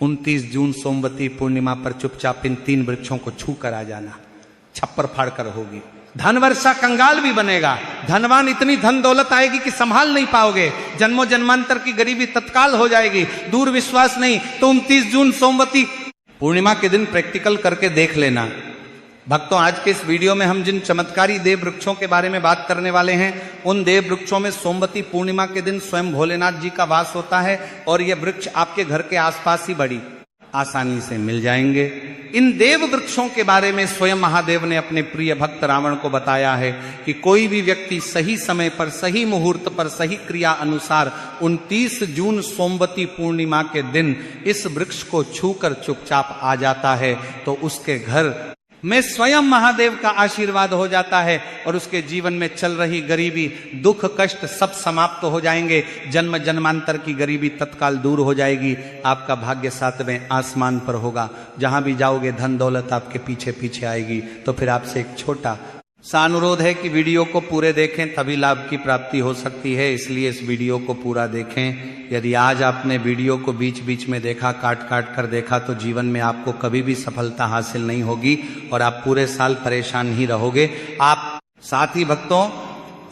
29 जून सोमवती पूर्णिमा पर चुपचाप इन 3 वृक्षों को छू कर आ जाना, छप्पर फाड़ कर होगी। धन वर्षा कंगाल भी बनेगा, धनवान इतनी धन दौलत आएगी कि संभाल नहीं पाओगे, जन्मों जन्मांतर की गरीबी तत्काल हो जाएगी। दूर विश्वास नहीं तो 29 जून सोमवती पूर्णिमा के दिन प्रैक्टिकल करके देख लेना। भक्तों, आज के इस वीडियो में हम जिन चमत्कारी देव वृक्षों के बारे में बात करने वाले हैं, उन देव वृक्षों में सोमवती पूर्णिमा के दिन स्वयं भोलेनाथ जी का वास होता है और ये वृक्ष आपके घर के आसपास ही बड़ी आसानी से मिल जाएंगे। इन देव वृक्षों के बारे में स्वयं महादेव ने अपने प्रिय भक्त रावण को बताया है कि कोई भी व्यक्ति सही समय पर, सही मुहूर्त पर, सही क्रिया अनुसार 29 जून सोमवती पूर्णिमा के दिन इस वृक्ष को छूकर चुपचाप आ जाता है तो उसके घर में स्वयं महादेव का आशीर्वाद हो जाता है और उसके जीवन में चल रही गरीबी, दुख, कष्ट सब समाप्त हो जाएंगे। जन्म जन्मांतर की गरीबी तत्काल दूर हो जाएगी। आपका भाग्य 7वें आसमान पर होगा। जहां भी जाओगे धन दौलत आपके पीछे पीछे आएगी। तो फिर आपसे एक छोटा सा अनुरोध है कि वीडियो को पूरे देखें, तभी लाभ की प्राप्ति हो सकती है। इसलिए इस वीडियो को पूरा देखें। यदि आज आपने वीडियो को बीच बीच में देखा, काट काट कर देखा, तो जीवन में आपको कभी भी सफलता हासिल नहीं होगी और आप पूरे साल परेशान ही रहोगे। आप साथ ही भक्तों,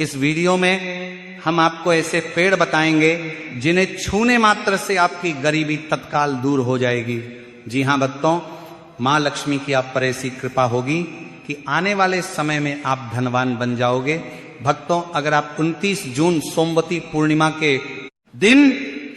इस वीडियो में हम आपको ऐसे पेड़ बताएंगे जिन्हें छूने मात्र से आपकी गरीबी तत्काल दूर हो जाएगी। जी हाँ भक्तों, माँ लक्ष्मी की आप पर ऐसी कृपा होगी कि आने वाले समय में आप धनवान बन जाओगे। भक्तों, अगर आप 29 जून सोमवती पूर्णिमा के दिन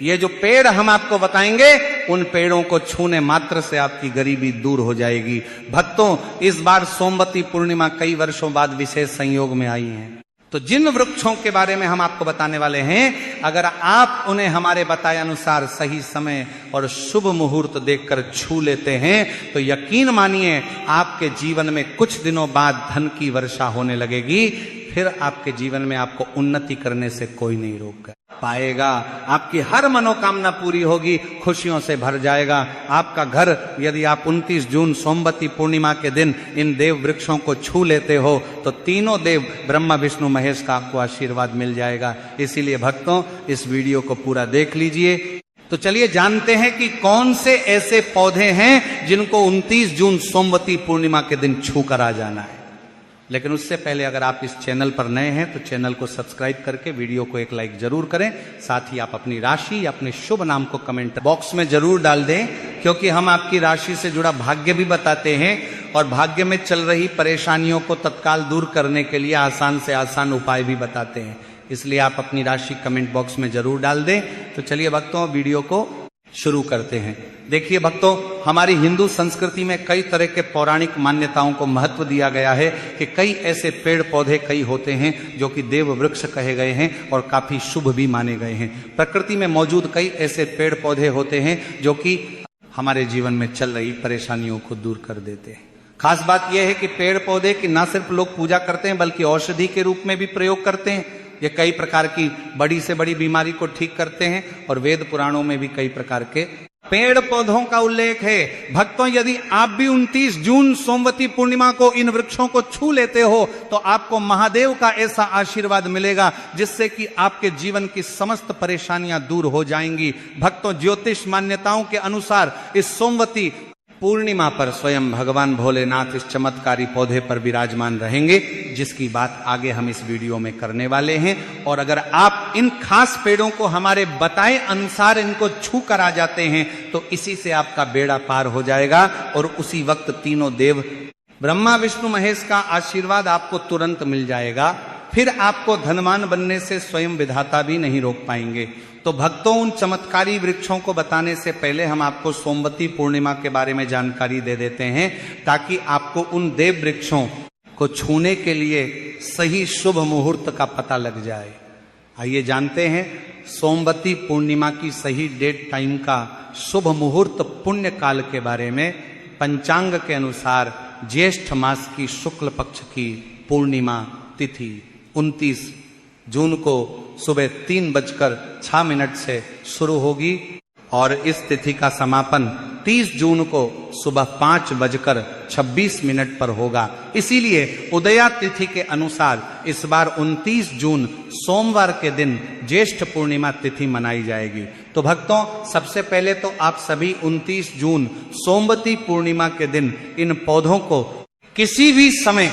ये जो पेड़ हम आपको बताएंगे, उन पेड़ों को छूने मात्र से आपकी गरीबी दूर हो जाएगी। भक्तों, इस बार सोमवती पूर्णिमा कई वर्षों बाद विशेष संयोग में आई है। तो जिन वृक्षों के बारे में हम आपको बताने वाले हैं, अगर आप उन्हें हमारे बताए अनुसार सही समय और शुभ मुहूर्त देखकर छू लेते हैं तो यकीन मानिए आपके जीवन में कुछ दिनों बाद धन की वर्षा होने लगेगी। फिर आपके जीवन में आपको उन्नति करने से कोई नहीं रोक पाएगा। आपकी हर मनोकामना पूरी होगी, खुशियों से भर जाएगा आपका घर। यदि आप 29 जून सोमवती पूर्णिमा के दिन इन देव वृक्षों को छू लेते हो तो तीनों देव ब्रह्मा विष्णु महेश का आपको आशीर्वाद मिल जाएगा। इसीलिए भक्तों, इस वीडियो को पूरा देख लीजिए। तो चलिए जानते हैं कि कौन से ऐसे पौधे हैं जिनको 29 जून सोमवती पूर्णिमा के दिन छू कर आ जाना है। लेकिन उससे पहले अगर आप इस चैनल पर नए हैं तो चैनल को सब्सक्राइब करके वीडियो को एक लाइक जरूर करें। साथ ही आप अपनी राशि या अपने शुभ नाम को कमेंट बॉक्स में जरूर डाल दें, क्योंकि हम आपकी राशि से जुड़ा भाग्य भी बताते हैं और भाग्य में चल रही परेशानियों को तत्काल दूर करने के लिए आसान से आसान उपाय भी बताते हैं। इसलिए आप अपनी राशि कमेंट बॉक्स में जरूर डाल दें। तो चलिए भक्तों, वीडियो को शुरू करते हैं। देखिए भक्तों, हमारी हिंदू संस्कृति में कई तरह के पौराणिक मान्यताओं को महत्व दिया गया है कि कई ऐसे पेड़ पौधे कई होते हैं जो कि देव वृक्ष कहे गए हैं और काफी शुभ भी माने गए हैं। प्रकृति में मौजूद कई ऐसे पेड़ पौधे होते हैं जो कि हमारे जीवन में चल रही परेशानियों को दूर कर देते हैं। खास बात यह है कि पेड़ पौधे की न सिर्फ लोग पूजा करते हैं बल्कि औषधि के रूप में भी प्रयोग करते हैं। ये कई प्रकार की बड़ी से बड़ी बीमारी को ठीक करते हैं और वेद पुराणों में भी कई प्रकार के पेड़ पौधों का उल्लेख है। भक्तों, यदि आप भी 29 जून सोमवती पूर्णिमा को इन वृक्षों को छू लेते हो तो आपको महादेव का ऐसा आशीर्वाद मिलेगा जिससे कि आपके जीवन की समस्त परेशानियां दूर हो जाएंगी। भक्तों, ज्योतिष मान्यताओं के अनुसार इस सोमवती पूर्णिमा पर स्वयं भगवान भोलेनाथ इस चमत्कारी पौधे पर विराजमान रहेंगे, जिसकी बात आगे हम इस वीडियो में करने वाले हैं। और अगर आप इन खास पेड़ों को हमारे बताए अनुसार इनको छू कर आ जाते हैं तो इसी से आपका बेड़ा पार हो जाएगा और उसी वक्त तीनों देव ब्रह्मा विष्णु महेश का आशीर्वाद आपको तुरंत मिल जाएगा। फिर आपको धनवान बनने से स्वयं विधाता भी नहीं रोक पाएंगे। तो भक्तों, उन चमत्कारी वृक्षों को बताने से पहले हम आपको सोमवती पूर्णिमा के बारे में जानकारी दे देते हैं ताकि आपको उन देव वृक्षों को छूने के लिए सही शुभ मुहूर्त का पता लग जाए। आइए जानते हैं सोमवती पूर्णिमा की सही डेट टाइम का शुभ मुहूर्त पुण्य काल के बारे में। पंचांग के अनुसार ज्येष्ठ मास की शुक्ल पक्ष की पूर्णिमा तिथि 29 जून को सुबह 3:06 से शुरू होगी और इस तिथि का समापन 30 जून को सुबह 5:26 पर होगा। इसीलिए उदया तिथि के अनुसार इस बार 29 जून सोमवार के दिन ज्येष्ठ पूर्णिमा तिथि मनाई जाएगी। तो भक्तों, सबसे पहले तो आप सभी 29 जून सोमवती पूर्णिमा के दिन इन पौधों को किसी भी समय,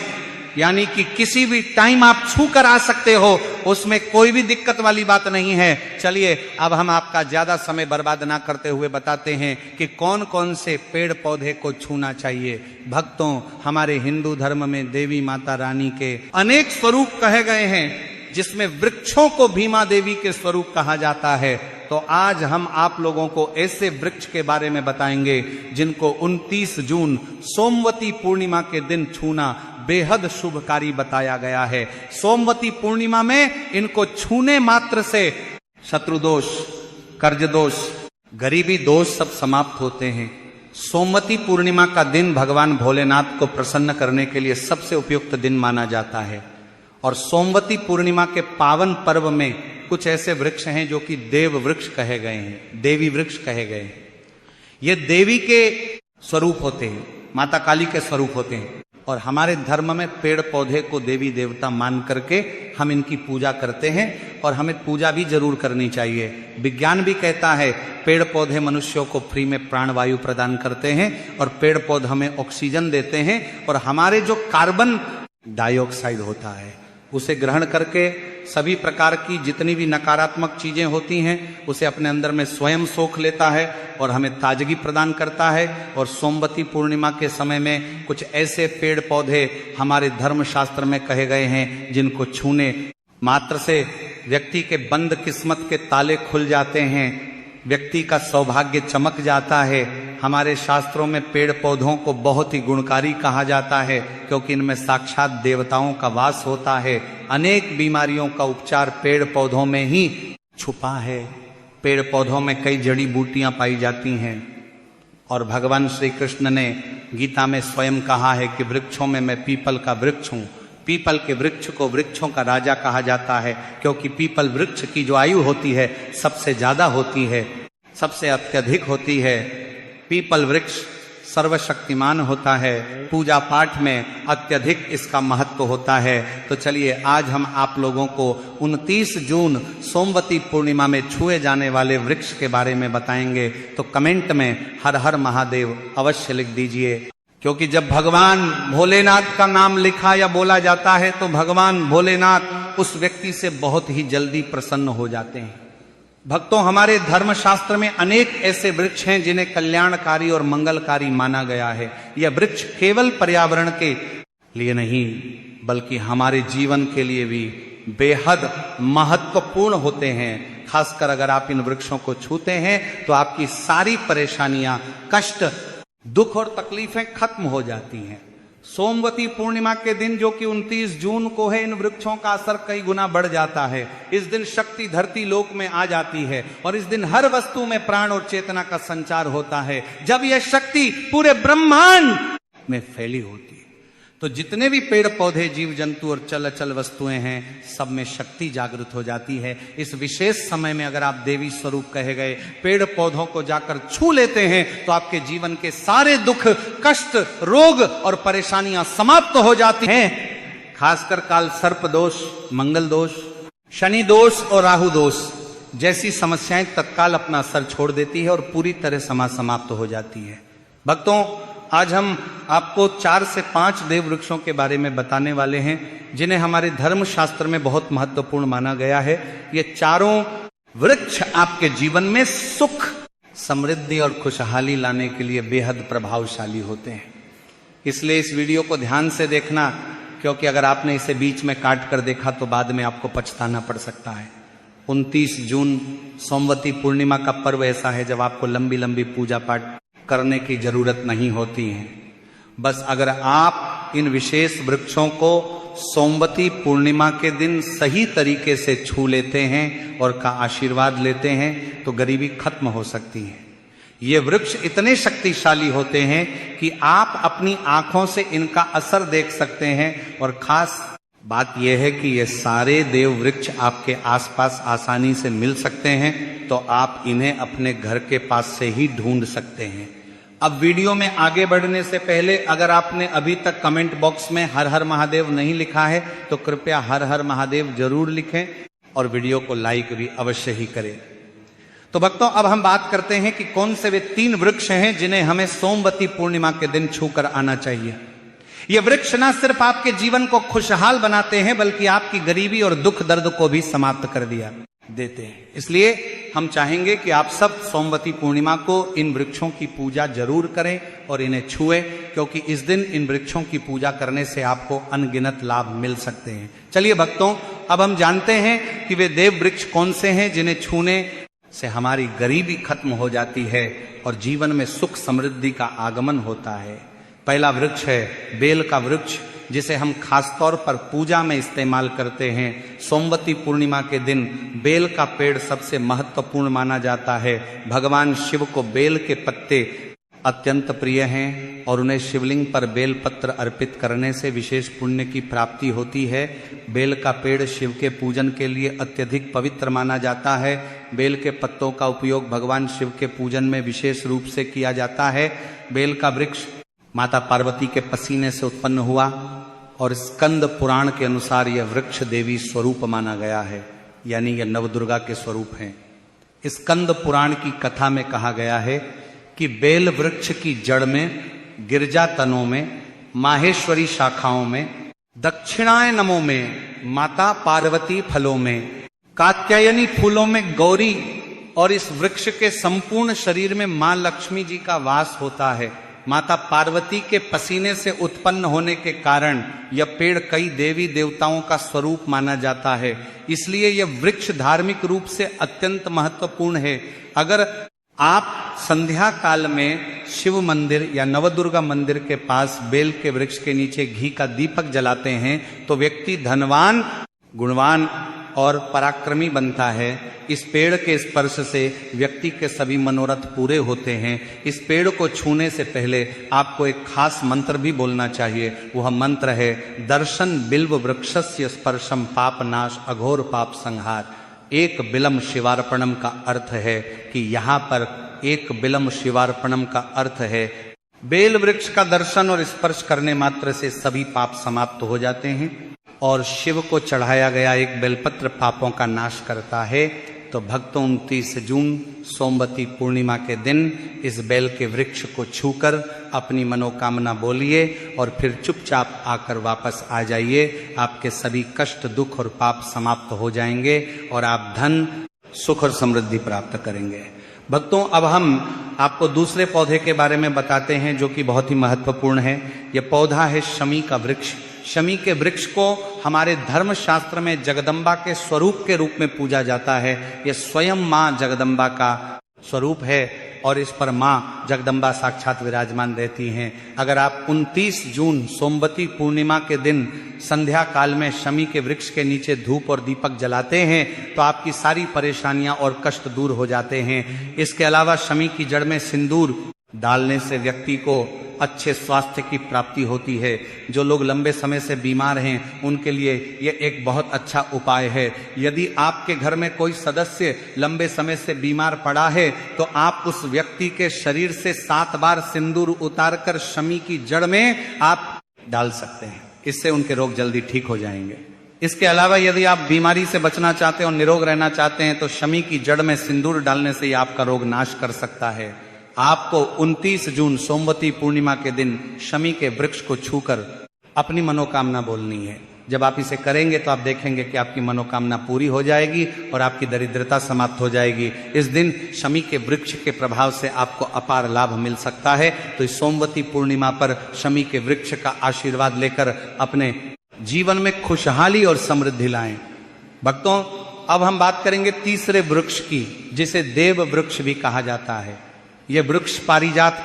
यानी कि किसी भी टाइम आप छू कर आ सकते हो, उसमें कोई भी दिक्कत वाली बात नहीं है। चलिए अब हम आपका ज्यादा समय बर्बाद ना करते हुए बताते हैं कि कौन कौन से पेड़ पौधे को छूना चाहिए। भक्तों, हमारे हिंदू धर्म में देवी माता रानी के अनेक स्वरूप कहे गए हैं, जिसमें वृक्षों को भीमा देवी के स्वरूप कहा जाता है। तो आज हम आप लोगों को ऐसे वृक्ष के बारे में बताएंगे जिनको 29 जून सोमवती पूर्णिमा के दिन छूना बेहद शुभकारी बताया गया है। सोमवती पूर्णिमा में इनको छूने मात्र से शत्रु दोष, कर्ज दोष, गरीबी दोष सब समाप्त होते हैं। सोमवती पूर्णिमा का दिन भगवान भोलेनाथ को प्रसन्न करने के लिए सबसे उपयुक्त दिन माना जाता है। और सोमवती पूर्णिमा के पावन पर्व में कुछ ऐसे वृक्ष हैं जो कि देव वृक्ष कहे गए हैं, देवी वृक्ष कहे गए हैं। ये देवी के स्वरूप होते हैं, माता काली के स्वरूप होते हैं। और हमारे धर्म में पेड़ पौधे को देवी देवता मान करके हम इनकी पूजा करते हैं, और हमें पूजा भी जरूर करनी चाहिए। विज्ञान भी कहता है पेड़ पौधे मनुष्यों को फ्री में प्राणवायु प्रदान करते हैं, और पेड़ पौधे हमें ऑक्सीजन देते हैं, और हमारे जो कार्बन डाइऑक्साइड होता है उसे ग्रहण करके सभी प्रकार की जितनी भी नकारात्मक चीजें होती हैं उसे अपने अंदर में स्वयं सोख लेता है और हमें ताजगी प्रदान करता है। और सोमवती पूर्णिमा के समय में कुछ ऐसे पेड़ पौधे हमारे धर्मशास्त्र में कहे गए हैं जिनको छूने मात्र से व्यक्ति के बंद किस्मत के ताले खुल जाते हैं, व्यक्ति का सौभाग्य चमक जाता है। हमारे शास्त्रों में पेड़ पौधों को बहुत ही गुणकारी कहा जाता है, क्योंकि इनमें साक्षात देवताओं का वास होता है। अनेक बीमारियों का उपचार पेड़ पौधों में ही छुपा है। पेड़ पौधों में कई जड़ी बूटियां पाई जाती हैं, और भगवान श्री कृष्ण ने गीता में स्वयं कहा है कि वृक्षों में मैं पीपल का वृक्ष हूं। पीपल के वृक्ष को वृक्षों का राजा कहा जाता है, क्योंकि पीपल वृक्ष की जो आयु होती है सबसे ज्यादा होती है, सबसे अत्यधिक होती है। पीपल वृक्ष सर्वशक्तिमान होता है, पूजा पाठ में अत्यधिक इसका महत्व होता है। तो चलिए आज हम आप लोगों को 29 जून सोमवती पूर्णिमा में छुए जाने वाले वृक्ष के बारे में बताएंगे। तो कमेंट में हर हर महादेव अवश्य लिख दीजिए, क्योंकि जब भगवान भोलेनाथ का नाम लिखा या बोला जाता है तो भगवान भोलेनाथ उस व्यक्ति से बहुत ही जल्दी प्रसन्न हो जाते हैं। भक्तों, हमारे धर्मशास्त्र में अनेक ऐसे वृक्ष हैं जिन्हें कल्याणकारी और मंगलकारी माना गया है। यह वृक्ष केवल पर्यावरण के लिए नहीं बल्कि हमारे जीवन के लिए भी बेहद महत्वपूर्ण होते हैं। खासकर अगर आप इन वृक्षों को छूते हैं तो आपकी सारी परेशानियां, कष्ट, दुख और तकलीफें खत्म हो जाती हैं। सोमवती पूर्णिमा के दिन जो कि 29 जून को है, इन वृक्षों का असर कई गुना बढ़ जाता है। इस दिन शक्ति धरती लोक में आ जाती है, और इस दिन हर वस्तु में प्राण और चेतना का संचार होता है। जब यह शक्ति पूरे ब्रह्मांड में फैली होती है तो जितने भी पेड़ पौधे, जीव जंतु और चल अचल वस्तुएं हैं, सब में शक्ति जागृत हो जाती है। इस विशेष समय में अगर आप देवी स्वरूप कहे गए पेड़ पौधों को जाकर छू लेते हैं तो आपके जीवन के सारे दुख, कष्ट, रोग और परेशानियां समाप्त हो जाती हैं। खासकर काल सर्प दोष, मंगल दोष, शनि दोष और राहु दोष जैसी समस्याएं तत्काल अपना असर छोड़ देती है और पूरी तरह समाप्त हो जाती है। भक्तों, आज हम आपको 4 से 5 देव वृक्षों के बारे में बताने वाले हैं जिन्हें हमारे धर्म शास्त्र में बहुत महत्वपूर्ण माना गया है। ये चारों वृक्ष आपके जीवन में सुख, समृद्धि और खुशहाली लाने के लिए बेहद प्रभावशाली होते हैं। इसलिए इस वीडियो को ध्यान से देखना, क्योंकि अगर आपने इसे बीच में काट कर देखा तो बाद में आपको पछताना पड़ सकता है। 29 जून सोमवती पूर्णिमा का पर्व ऐसा है जब आपको लंबी लंबी पूजा पाठ करने की जरूरत नहीं होती है। बस अगर आप इन विशेष वृक्षों को सोमवती पूर्णिमा के दिन सही तरीके से छू लेते हैं और का आशीर्वाद लेते हैं तो गरीबी खत्म हो सकती है। ये वृक्ष इतने शक्तिशाली होते हैं कि आप अपनी आंखों से इनका असर देख सकते हैं, और खास बात यह है कि ये सारे देव वृक्ष आपके आसपास आसानी से मिल सकते हैं, तो आप इन्हें अपने घर के पास से ही ढूंढ सकते हैं। अब वीडियो में आगे बढ़ने से पहले अगर आपने अभी तक कमेंट बॉक्स में हर हर महादेव नहीं लिखा है तो कृपया हर हर महादेव जरूर लिखें और वीडियो को लाइक भी अवश्य ही करें। तो भक्तों, अब हम बात करते हैं कि कौन से वे 3 वृक्ष हैं जिन्हें हमें सोमवती पूर्णिमा के दिन छूकर आना चाहिए। ये वृक्ष ना सिर्फ आपके जीवन को खुशहाल बनाते हैं, बल्कि आपकी गरीबी और दुख दर्द को भी समाप्त कर देते हैं। इसलिए हम चाहेंगे कि आप सब सोमवती पूर्णिमा को इन वृक्षों की पूजा जरूर करें और इन्हें छुएं, क्योंकि इस दिन इन वृक्षों की पूजा करने से आपको अनगिनत लाभ मिल सकते हैं। चलिए भक्तों, अब हम जानते हैं कि वे देव वृक्ष कौन से हैं जिन्हें छूने से हमारी गरीबी खत्म हो जाती है और जीवन में सुख समृद्धि का आगमन होता है। पहला वृक्ष है बेल का वृक्ष, जिसे हम खासतौर पर पूजा में इस्तेमाल करते हैं। सोमवती पूर्णिमा के दिन बेल का पेड़ सबसे महत्वपूर्ण माना जाता है। भगवान शिव को बेल के पत्ते अत्यंत प्रिय हैं और उन्हें शिवलिंग पर बेल पत्र अर्पित करने से विशेष पुण्य की प्राप्ति होती है। बेल का पेड़ शिव के पूजन के लिए अत्यधिक पवित्र माना जाता है। बेल के पत्तों का उपयोग भगवान शिव के पूजन में विशेष रूप से किया जाता है। बेल का वृक्ष माता पार्वती के पसीने से उत्पन्न हुआ और स्कंद पुराण के अनुसार यह वृक्ष देवी स्वरूप माना गया है, यानी यह नवदुर्गा के स्वरूप हैं। स्कंद पुराण की कथा में कहा गया है कि बेल वृक्ष की जड़ में, गिरजा तनों में, माहेश्वरी शाखाओं में, दक्षिणायनमों में माता पार्वती फलों में, कात्यायनी फूलों में गौरी और इस वृक्ष के संपूर्ण शरीर में मां लक्ष्मी जी का वास होता है। माता पार्वती के पसीने से उत्पन्न होने के कारण यह पेड़ कई देवी देवताओं का स्वरूप माना जाता है। इसलिए यह वृक्ष धार्मिक रूप से अत्यंत महत्वपूर्ण है। अगर आप संध्या काल में शिव मंदिर या नवदुर्गा मंदिर के पास बेल के वृक्ष के नीचे घी का दीपक जलाते हैं तो व्यक्ति धनवान, गुणवान और पराक्रमी बनता है। इस पेड़ के स्पर्श से व्यक्ति के सभी मनोरथ पूरे होते हैं। इस पेड़ को छूने से पहले आपको एक खास मंत्र भी बोलना चाहिए। वह मंत्र है दर्शन बिल्व वृक्षस्य स्पर्शम पाप नाश अघोर पाप संहार। एक बिलम शिवार्पणम का अर्थ है कि यहाँ पर एक बिलम शिवार्पणम का अर्थ है बेल वृक्ष का दर्शन और स्पर्श करने मात्र से सभी पाप समाप्त हो जाते हैं और शिव को चढ़ाया गया एक बेलपत्र पापों का नाश करता है। तो भक्तों, 29 जून सोमवती पूर्णिमा के दिन इस बेल के वृक्ष को छूकर अपनी मनोकामना बोलिए और फिर चुपचाप आकर वापस आ जाइए। आपके सभी कष्ट, दुख और पाप समाप्त हो जाएंगे और आप धन, सुख और समृद्धि प्राप्त करेंगे। भक्तों, अब हम आपको दूसरे पौधे के बारे में बताते हैं जो कि बहुत ही महत्वपूर्ण है। यह पौधा है शमी का वृक्ष। शमी के वृक्ष को हमारे धर्म शास्त्र में जगदम्बा के स्वरूप के रूप में पूजा जाता है। यह स्वयं मां जगदम्बा का स्वरूप है और इस पर मां जगदम्बा साक्षात विराजमान रहती हैं। अगर आप 29 जून सोमवती पूर्णिमा के दिन संध्या काल में शमी के वृक्ष के नीचे धूप और दीपक जलाते हैं तो आपकी सारी परेशानियां और कष्ट दूर हो जाते हैं। इसके अलावा शमी की जड़ में सिंदूर डालने से व्यक्ति को अच्छे स्वास्थ्य की प्राप्ति होती है। जो लोग लंबे समय से बीमार हैं उनके लिए यह एक बहुत अच्छा उपाय है। यदि आपके घर में कोई सदस्य लंबे समय से बीमार पड़ा है तो आप उस व्यक्ति के शरीर से 7 बार सिंदूर उतारकर शमी की जड़ में आप डाल सकते हैं। इससे उनके रोग जल्दी ठीक हो जाएंगे। इसके अलावा यदि आप बीमारी से बचना चाहते हैं और निरोग रहना चाहते हैं तो शमी की जड़ में सिंदूर डालने से ही आपका रोग नाश कर सकता है। आपको 29 जून सोमवती पूर्णिमा के दिन शमी के वृक्ष को छूकर अपनी मनोकामना बोलनी है। जब आप इसे करेंगे तो आप देखेंगे कि आपकी मनोकामना पूरी हो जाएगी और आपकी दरिद्रता समाप्त हो जाएगी। इस दिन शमी के वृक्ष के प्रभाव से आपको अपार लाभ मिल सकता है। तो इस सोमवती पूर्णिमा पर शमी के वृक्ष का आशीर्वाद लेकर अपने जीवन में खुशहाली और समृद्धि लाएं। भक्तों, अब हम बात करेंगे तीसरे वृक्ष की, जिसे देव वृक्ष भी कहा जाता है। यह वृक्ष पारिजात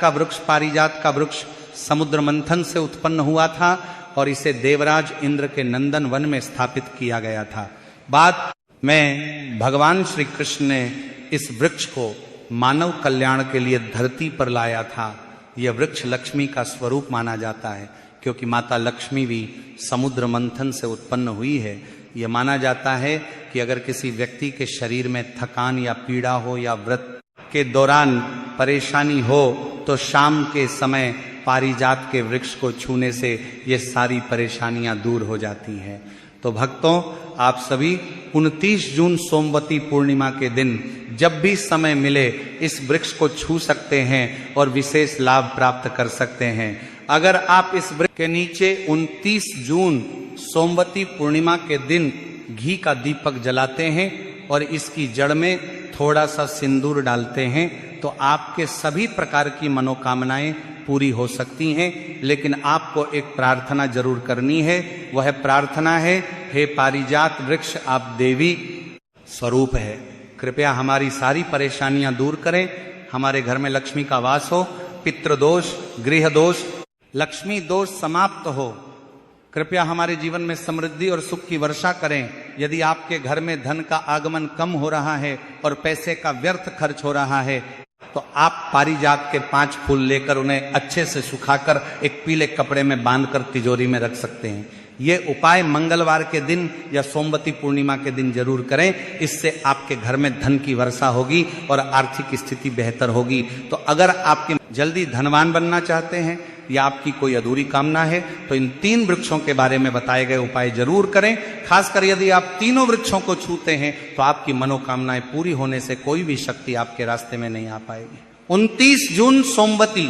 का वृक्ष समुद्र मंथन से उत्पन्न हुआ था और इसे देवराज इंद्र के नंदन वन में स्थापित किया गया था। बाद में भगवान श्री कृष्ण ने इस वृक्ष को मानव कल्याण के लिए धरती पर लाया था। यह वृक्ष लक्ष्मी का स्वरूप माना जाता है क्योंकि माता लक्ष्मी भी समुद्र मंथन से उत्पन्न हुई है। यह माना जाता है कि अगर किसी व्यक्ति के शरीर में थकान या पीड़ा हो या व्रत के दौरान परेशानी हो तो शाम के समय पारिजात के वृक्ष को छूने से ये सारी परेशानियां दूर हो जाती हैं। तो भक्तों, आप सभी 29 जून सोमवती पूर्णिमा के दिन जब भी समय मिले इस वृक्ष को छू सकते हैं और विशेष लाभ प्राप्त कर सकते हैं। अगर आप इस वृक्ष के नीचे 29 जून सोमवती पूर्णिमा के दिन घी का दीपक जलाते हैं और इसकी जड़ में थोड़ा सा सिंदूर डालते हैं तो आपके सभी प्रकार की मनोकामनाएं पूरी हो सकती हैं। लेकिन आपको एक प्रार्थना जरूर करनी है, वह प्रार्थना है, हे पारिजात वृक्ष आप देवी स्वरूप है, कृपया हमारी सारी परेशानियां दूर करें, हमारे घर में लक्ष्मी का वास हो, पितृदोष, गृह दोष, लक्ष्मी दोष समाप्त हो, कृपया हमारे जीवन में समृद्धि और सुख की वर्षा करें। यदि आपके घर में धन का आगमन कम हो रहा है और पैसे का व्यर्थ खर्च हो रहा है तो आप पारिजात के 5 फूल लेकर उन्हें अच्छे से सुखाकर एक पीले कपड़े में बांधकर तिजोरी में रख सकते हैं। ये उपाय मंगलवार के दिन या सोमवती पूर्णिमा के दिन जरूर करें, इससे आपके घर में धन की वर्षा होगी और आर्थिक स्थिति बेहतर होगी। तो अगर आपके जल्दी धनवान बनना चाहते हैं या आपकी कोई अधूरी कामना है तो इन 3 वृक्षों के बारे में बताए गए उपाय जरूर करें। खासकर यदि आप तीनों वृक्षों को छूते हैं तो आपकी मनोकामनाएं पूरी होने से कोई भी शक्ति आपके रास्ते में नहीं आ पाएगी। 29 जून सोमवती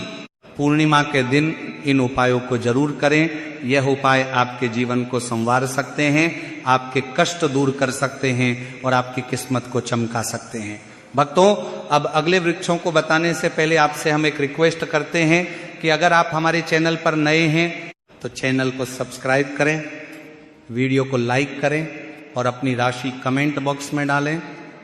पूर्णिमा के दिन इन उपायों को जरूर करें। यह उपाय आपके जीवन को संवार सकते हैं, आपके कष्ट दूर कर सकते हैं और आपकी किस्मत को चमका सकते हैं। भक्तों, अब अगले वृक्षों को बताने से पहले आपसे हम एक रिक्वेस्ट करते हैं कि अगर आप हमारे चैनल पर नए हैं तो चैनल को सब्सक्राइब करें, वीडियो को लाइक करें और अपनी राशि कमेंट बॉक्स में डालें,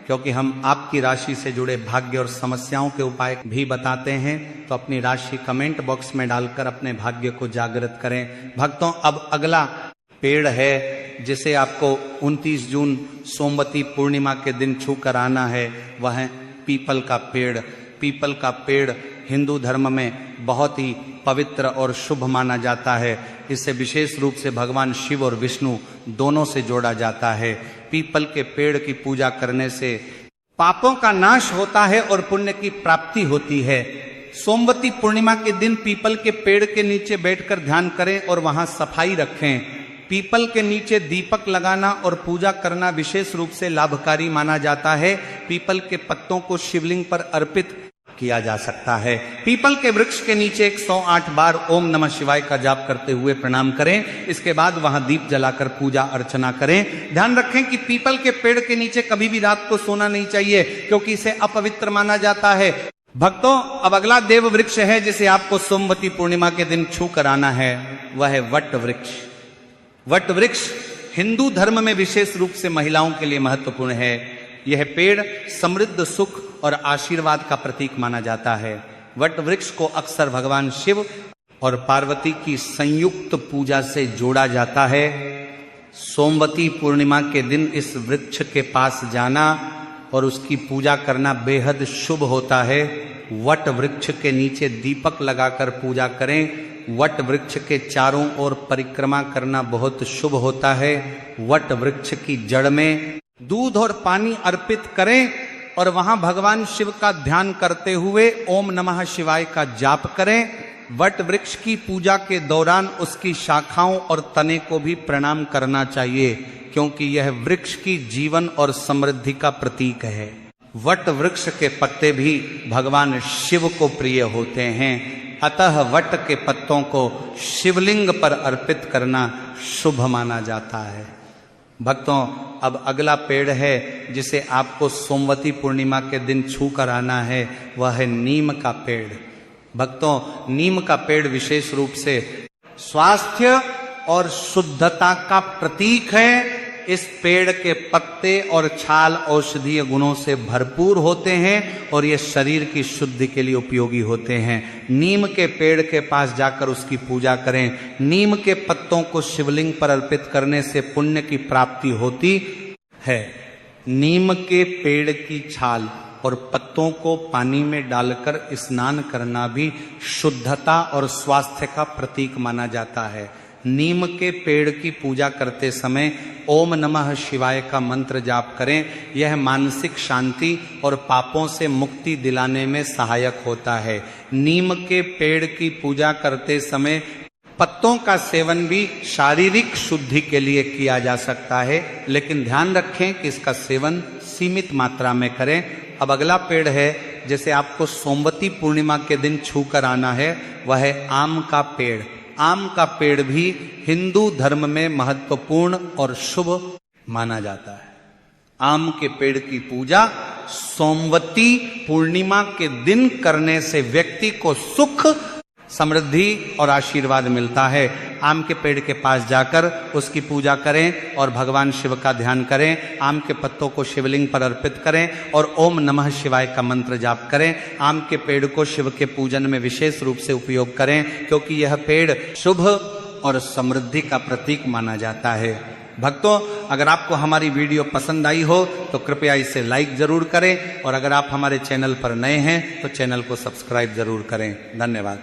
क्योंकि हम आपकी राशि से जुड़े भाग्य और समस्याओं के उपाय भी बताते हैं। तो अपनी राशि कमेंट बॉक्स में डालकर अपने भाग्य को जागृत करें। भक्तों, अब अगला पेड़ है जिसे आपको 29 जून सोमवती पूर्णिमा के दिन छू कर आना है, वह है पीपल का पेड़। पीपल का पेड़ हिंदू धर्म में बहुत ही पवित्र और शुभ माना जाता है। इसे विशेष रूप से भगवान शिव और विष्णु दोनों से जोड़ा जाता है। पीपल के पेड़ की पूजा करने से पापों का नाश होता है और पुण्य की प्राप्ति होती है। सोमवती पूर्णिमा के दिन पीपल के पेड़ के नीचे बैठकर ध्यान करें और वहां सफाई रखें। पीपल के नीचे दीपक लगाना और पूजा करना विशेष रूप से लाभकारी माना जाता है। पीपल के पत्तों को शिवलिंग पर अर्पित किया जा सकता है। पीपल के वृक्ष के नीचे 108 बार ओम नमः शिवाय का जाप करते हुए प्रणाम करें। इसके बाद वहां दीप जलाकर पूजा अर्चना करें। ध्यान रखें कि पीपल के पेड़ के नीचे कभी भी रात को सोना नहीं चाहिए, क्योंकि इसे अपवित्र माना जाता है। भक्तों, अब अगला देव वृक्ष है जिसे आपको सोमवती पूर्णिमा के दिन छू कर आना है, वह है वट वृक्ष। वट वृक्ष हिंदू धर्म में विशेष रूप से महिलाओं के लिए महत्वपूर्ण है। यह पेड़ समृद्ध सुख और आशीर्वाद का प्रतीक माना जाता है। वट वृक्ष को अक्सर भगवान शिव और पार्वती की संयुक्त पूजा से जोड़ा जाता है। सोमवती पूर्णिमा के दिन इस वृक्ष के पास जाना और उसकी पूजा करना बेहद शुभ होता है। वट वृक्ष के नीचे दीपक लगाकर पूजा करें। वट वृक्ष के चारों ओर परिक्रमा करना बहुत शुभ होता है। वट वृक्ष की जड़ में दूध और पानी अर्पित करें और वहां भगवान शिव का ध्यान करते हुए ओम नमः शिवाय का जाप करें। वट वृक्ष की पूजा के दौरान उसकी शाखाओं और तने को भी प्रणाम करना चाहिए, क्योंकि यह वृक्ष की जीवन और समृद्धि का प्रतीक है। वट वृक्ष के पत्ते भी भगवान शिव को प्रिय होते हैं, अतः वट के पत्तों को शिवलिंग पर अर्पित करना शुभ माना जाता है। भक्तों, अब अगला पेड़ है जिसे आपको सोमवती पूर्णिमा के दिन छू कर आना है, वह है नीम का पेड़। भक्तों, नीम का पेड़ विशेष रूप से स्वास्थ्य और शुद्धता का प्रतीक है। इस पेड़ के पत्ते और छाल औषधीय गुणों से भरपूर होते हैं और ये शरीर की शुद्धि के लिए उपयोगी होते हैं। नीम के पेड़ के पास जाकर उसकी पूजा करें। नीम के पत्तों को शिवलिंग पर अर्पित करने से पुण्य की प्राप्ति होती है। नीम के पेड़ की छाल और पत्तों को पानी में डालकर स्नान करना भी शुद्धता और स्वास्थ्य का प्रतीक माना जाता है। नीम के पेड़ की पूजा करते समय ओम नमः शिवाय का मंत्र जाप करें। यह मानसिक शांति और पापों से मुक्ति दिलाने में सहायक होता है। नीम के पेड़ की पूजा करते समय पत्तों का सेवन भी शारीरिक शुद्धि के लिए किया जा सकता है, लेकिन ध्यान रखें कि इसका सेवन सीमित मात्रा में करें। अब अगला पेड़ है जैसे आपको सोमवती पूर्णिमा के दिन छू कर आना है, वह है आम का पेड़। आम का पेड़ भी हिंदू धर्म में महत्वपूर्ण और शुभ माना जाता है। आम के पेड़ की पूजा सोमवती पूर्णिमा के दिन करने से व्यक्ति को सुख, समृद्धि और आशीर्वाद मिलता है। आम के पेड़ के पास जाकर उसकी पूजा करें और भगवान शिव का ध्यान करें। आम के पत्तों को शिवलिंग पर अर्पित करें और ओम नमः शिवाय का मंत्र जाप करें। आम के पेड़ को शिव के पूजन में विशेष रूप से उपयोग करें, क्योंकि यह पेड़ शुभ और समृद्धि का प्रतीक माना जाता है। भक्तों, अगर आपको हमारी वीडियो पसंद आई हो तो कृपया इसे लाइक जरूर करें, और अगर आप हमारे चैनल पर नए हैं तो चैनल को सब्सक्राइब जरूर करें। धन्यवाद।